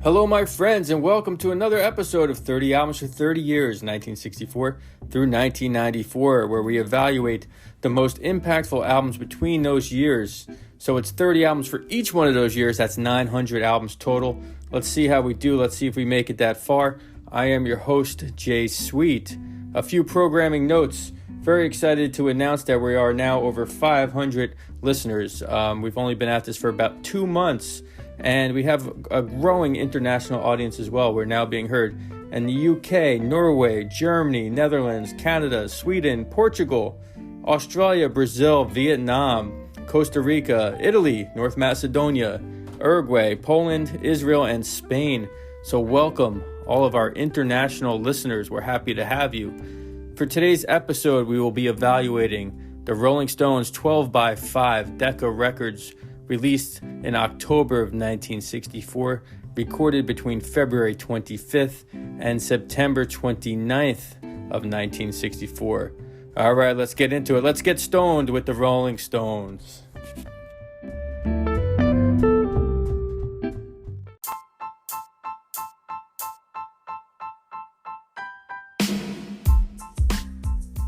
Hello, my friends, and welcome to another episode of 30 Albums for 30 Years, 1964 through 1994, where we evaluate the most impactful albums between those years. So it's 30 albums for each one of those years. That's 900 albums total. Let's see how we do. Let's see if we make it that far. I am your host, Jay Sweet. A few programming notes. Very excited to announce that we are now over 500 listeners. We've only been at this for about 2 months. And we have a growing international audience as well. We're now being heard in the UK, Norway, Germany, Netherlands, Canada, Sweden, Portugal, Australia, Brazil, Vietnam, Costa Rica, Italy, North Macedonia, Uruguay, Poland, Israel, and Spain. So welcome all of our international listeners. We're happy to have you. For today's episode, we will be evaluating the Rolling Stones 12x5 Decca Records, released in October of 1964, recorded between February 25th and September 29th of 1964. All right, let's get into it. Let's get stoned with the Rolling Stones.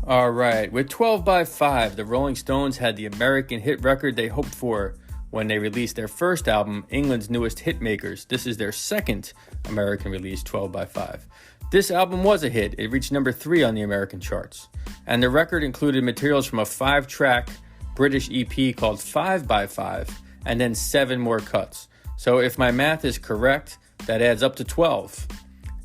All right, with 12x5, the Rolling Stones had the American hit record they hoped for when they released their first album, England's Newest Hitmakers. This is their second American release, 12x5. This album was a hit. It reached number 3 on the American charts. And the record included materials from a 5-track British E.P. called 5x5, and then 7 more cuts. So if my math is correct, that adds up to 12.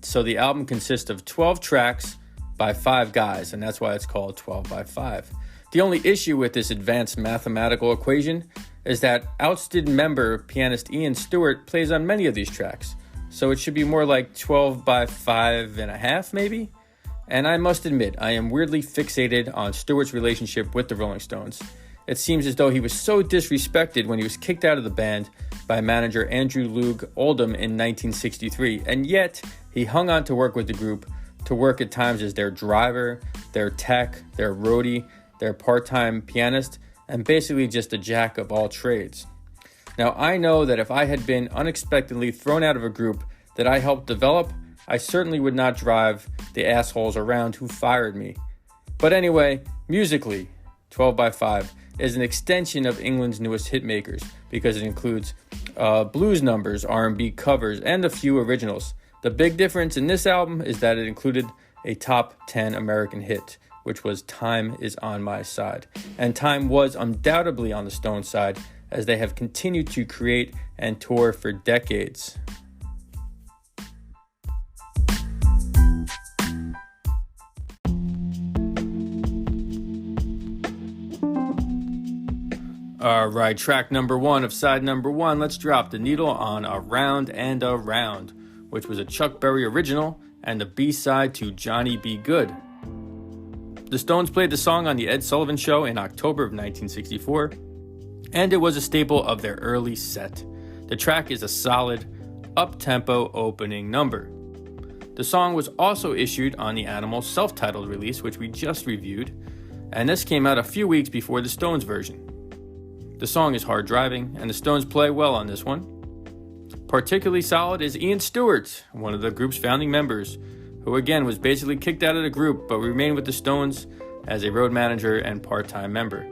So the album consists of 12 tracks by 5 guys, and that's why it's called 12x5. The only issue with this advanced mathematical equation is that ousted member pianist Ian Stewart plays on many of these tracks. So it should be more like 12x5.5 maybe? And I must admit, I am weirdly fixated on Stewart's relationship with the Rolling Stones. It seems as though he was so disrespected when he was kicked out of the band by manager Andrew Loog Oldham in 1963, and yet he hung on to work with the group, to work at times as their driver, their tech, their roadie, their part-time pianist, and basically just a jack of all trades. Now, I know that if I had been unexpectedly thrown out of a group that I helped develop, I certainly would not drive the assholes around who fired me. But anyway, musically, 12x5 is an extension of England's Newest Hitmakers because it includes blues numbers, R&B covers, and a few originals. The big difference in this album is that it included a top 10 American hit, which was Time Is On My Side. And Time was undoubtedly on the Stones' side, as they have continued to create and tour for decades. All right, track number 1 of side number 1, let's drop the needle on Around and Around, which was a Chuck Berry original and the B-side to Johnny Be Good. The Stones played the song on The Ed Sullivan Show in October of 1964, and it was a staple of their early set. The track is a solid, up-tempo opening number. The song was also issued on the Animals self-titled release, which we just reviewed, and this came out a few weeks before the Stones version. The song is hard driving, and the Stones play well on this one. Particularly solid is Ian Stewart, one of the group's founding members, who again was basically kicked out of the group but remained with the Stones as a road manager and part-time member.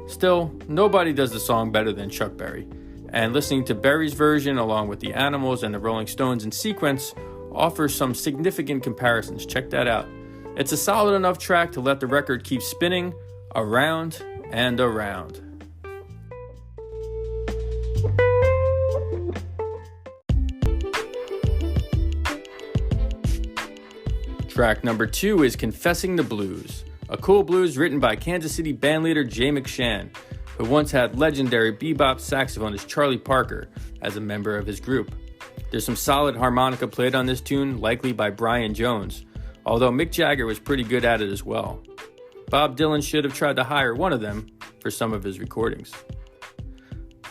Still, nobody does the song better than Chuck Berry, and listening to Berry's version along with the Animals and the Rolling Stones in sequence offers some significant comparisons. Check that out. It's a solid enough track to let the record keep spinning around and around. Track number 2 is Confessing the Blues, a cool blues written by Kansas City bandleader Jay McShann, who once had legendary bebop saxophonist Charlie Parker as a member of his group. There's some solid harmonica played on this tune, likely by Brian Jones, although Mick Jagger was pretty good at it as well. Bob Dylan should have tried to hire one of them for some of his recordings.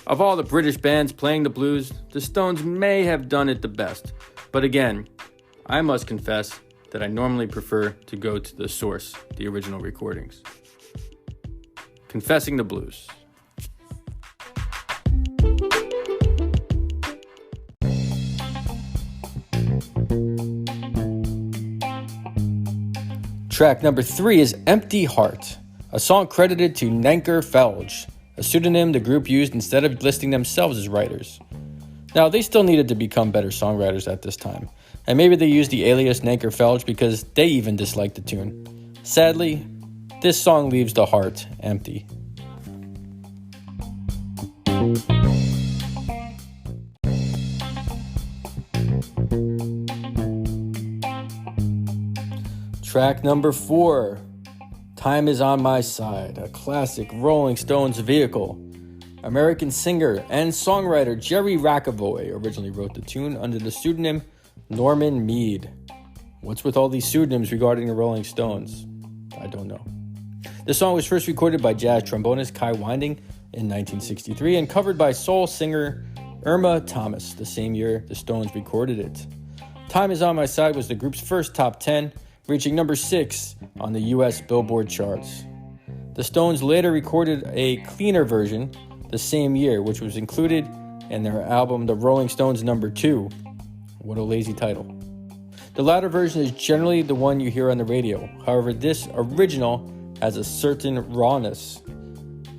Of all the British bands playing the blues, the Stones may have done it the best, but again, I must confess that I normally prefer to go to the source, the original recordings. Confessing the Blues. Track number 3 is Empty Heart, a song credited to Nanker Felge, a pseudonym the group used instead of listing themselves as writers. Now, they still needed to become better songwriters at this time, and maybe they used the alias Nanker Felge because they even disliked the tune. Sadly, this song leaves the heart empty. Track number 4, Time Is On My Side, a classic Rolling Stones vehicle. American singer and songwriter Jerry Rocavoy originally wrote the tune under the pseudonym Norman Mead. What's with all these pseudonyms regarding the Rolling Stones? I don't know. The song was first recorded by jazz trombonist Kai Winding in 1963 and covered by soul singer Irma Thomas the same year the Stones recorded it. Time Is On My Side was the group's first top 10, reaching number 6 on the US Billboard Charts. The Stones later recorded a cleaner version the same year, which was included in their album The Rolling Stones No. 2. What a lazy title. The latter version is generally the one you hear on the radio. However, this original has a certain rawness.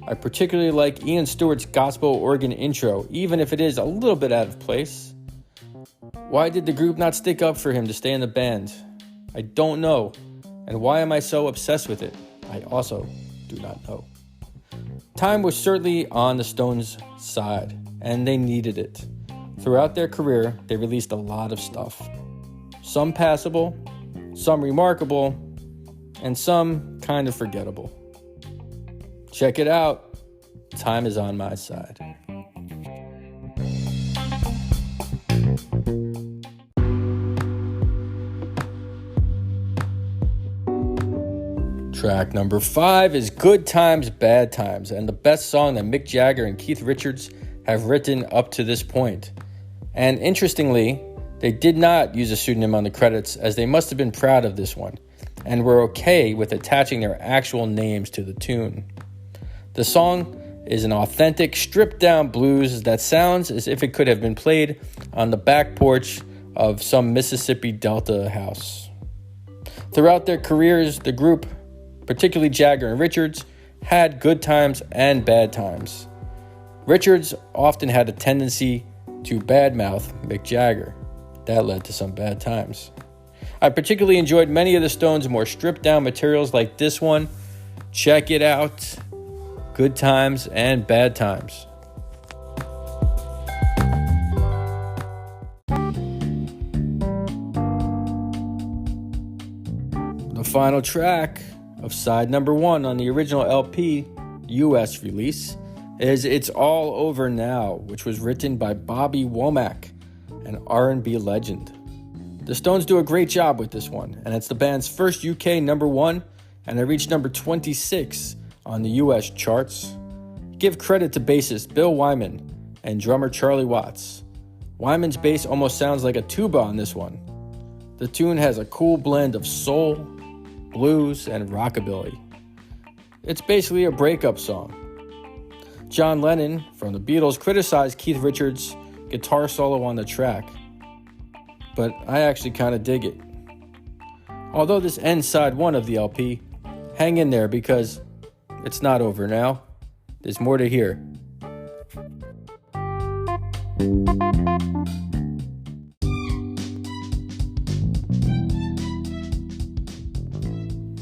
I particularly like Ian Stewart's gospel organ intro, even if it is a little bit out of place. Why did the group not stick up for him to stay in the band? I don't know. And why am I so obsessed with it? I also do not know. Time was certainly on the Stones' side, and they needed it. Throughout their career, they released a lot of stuff. Some passable, some remarkable, and some kind of forgettable. Check it out. Time Is On My Side. Track number 5 is Good Times, Bad Times, and the best song that Mick Jagger and Keith Richards have written up to this point. And interestingly, they did not use a pseudonym on the credits, as they must have been proud of this one, and were okay with attaching their actual names to the tune. The song is an authentic, stripped-down blues that sounds as if it could have been played on the back porch of some Mississippi Delta house. Throughout their careers, the group, particularly Jagger and Richards, had good times and bad times. Richards often had a tendency to badmouth Mick Jagger. That led to some bad times. I particularly enjoyed many of the Stones' more stripped-down materials like this one. Check it out. Good Times and Bad Times. The final track of side number 1 on the original LP US release is It's All Over Now, which was written by Bobby Womack, an R&B legend. The Stones do a great job with this one, and it's the band's first UK number 1, and it reached number 26 on the US charts. Give credit to bassist Bill Wyman and drummer Charlie Watts. Wyman's bass almost sounds like a tuba on this one. The tune has a cool blend of soul, blues, and rockabilly. It's basically a breakup song. John Lennon from the Beatles criticized Keith Richards' guitar solo on the track, but I actually kind of dig it. Although this ends side 1 of the LP, hang in there because it's not over now. There's more to hear.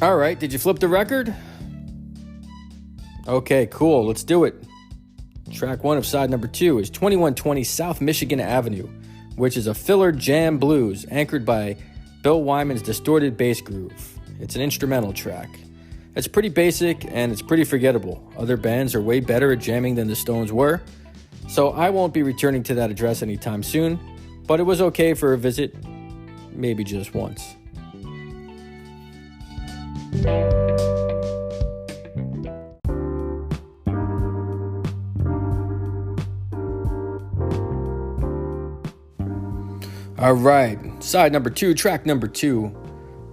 All right, did you flip the record? Okay, cool, let's do it. Track 1 of side number 2 is 2120 South Michigan Avenue, which is a filler jam blues anchored by Bill Wyman's distorted bass groove. It's an instrumental track. It's pretty basic and it's pretty forgettable. Other bands are way better at jamming than the Stones were, so I won't be returning to that address anytime soon, but it was okay for a visit, maybe just once. All right, side number 2, track number 2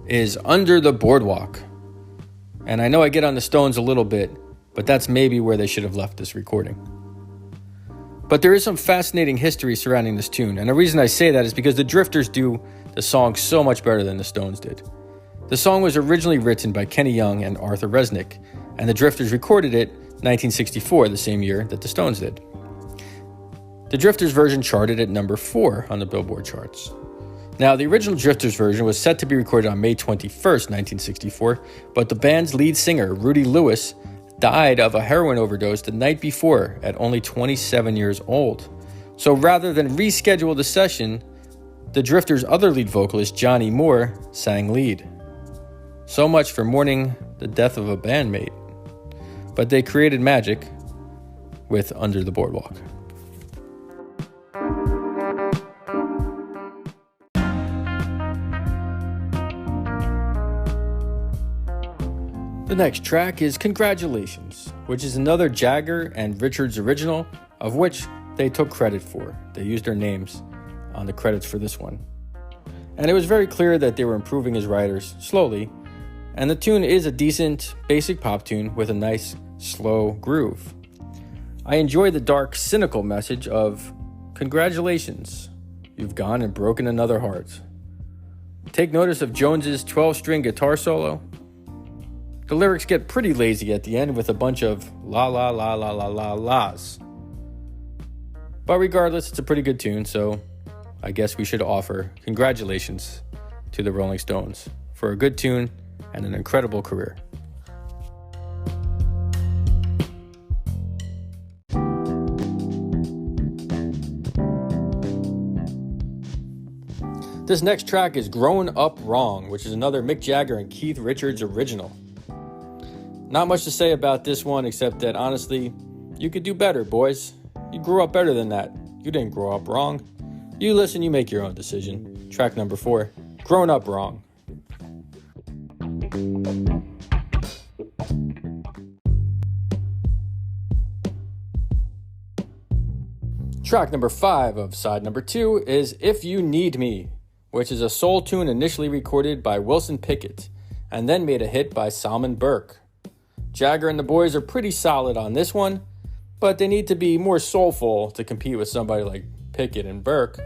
is Under the Boardwalk. And I know I get on the Stones a little bit, but that's maybe where they should have left this recording. But there is some fascinating history surrounding this tune, and the reason I say that is because the Drifters do the song so much better than the Stones did. The song was originally written by Kenny Young and Arthur Resnick, and the Drifters recorded it 1964, the same year that the Stones did. The Drifters version charted at number 4 on the Billboard Charts. Now, the original Drifters version was set to be recorded on May 21st, 1964, but the band's lead singer, Rudy Lewis, died of a heroin overdose the night before at only 27 years old. So rather than reschedule the session, the Drifters' other lead vocalist, Johnny Moore, sang lead. So much for mourning the death of a bandmate. But they created magic with Under the Boardwalk. The next track is Congratulations, which is another Jagger and Richards original, of which they took credit for. They used their names on the credits for this one. And it was very clear that they were improving as writers slowly, and the tune is a decent, basic pop tune with a nice, slow groove. I enjoy the dark, cynical message of, congratulations, you've gone and broken another heart. Take notice of Jones's 12-string guitar solo. The lyrics get pretty lazy at the end with a bunch of la la la la la la la's. But regardless, it's a pretty good tune, so I guess we should offer congratulations to the Rolling Stones for a good tune and an incredible career. This next track is Grown Up Wrong, which is another Mick Jagger and Keith Richards original. Not much to say about this one, except that honestly, you could do better, boys. You grew up better than that. You didn't grow up wrong. You listen, you make your own decision. Track number 4, Grown Up Wrong. Track number 5 of side number 2 is If You Need Me, which is a soul tune initially recorded by Wilson Pickett and then made a hit by Salmon Burke. Jagger and the boys are pretty solid on this one, but they need to be more soulful to compete with somebody like Pickett and Burke.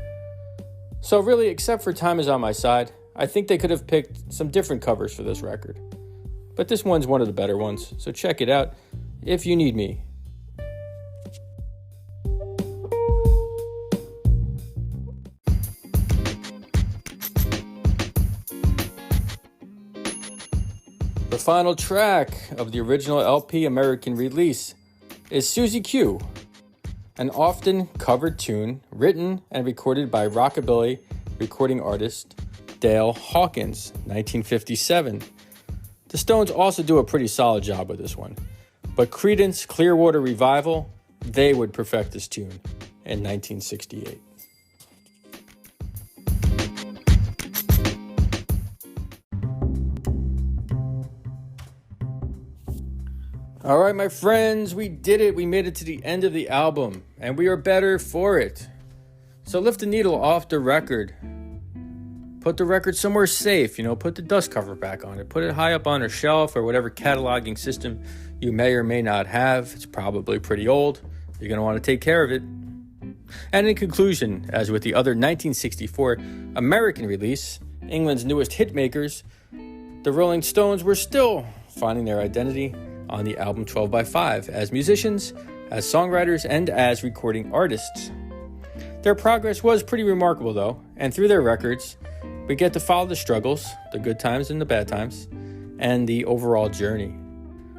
So really, except for Time Is On My Side, I think they could have picked some different covers for this record. But this one's one of the better ones, so check it out, If You Need Me. The final track of the original LP American release is Susie Q, an often covered tune written and recorded by rockabilly recording artist Dale Hawkins, 1957. The Stones also do a pretty solid job with this one, but Creedence Clearwater Revival, they would perfect this tune in 1968. All right, my friends, we did it. We made it to the end of the album, and we are better for it. So lift the needle off the record. Put the record somewhere safe, put the dust cover back on it. Put it high up on a shelf or whatever cataloging system you may or may not have. It's probably pretty old. You're going to want to take care of it. And in conclusion, as with the other 1964 American release, England's newest hitmakers, the Rolling Stones were still finding their identity on the album 12x5 as musicians, as songwriters, and as recording artists. Their progress was pretty remarkable though, and through their records, we get to follow the struggles, the good times and the bad times, and the overall journey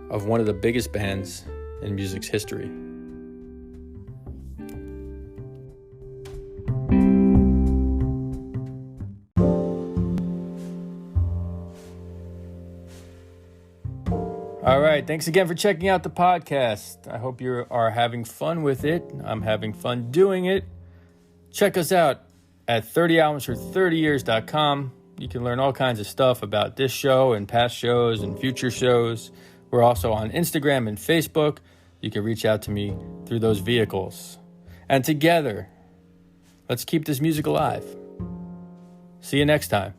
of one of the biggest bands in music's history. All right, thanks again for checking out the podcast. I hope you are having fun with it. I'm having fun doing it. Check us out at 30albumsfor30years.com. You can learn all kinds of stuff about this show and past shows and future shows. We're also on Instagram and Facebook. You can reach out to me through those vehicles. And together, let's keep this music alive. See you next time.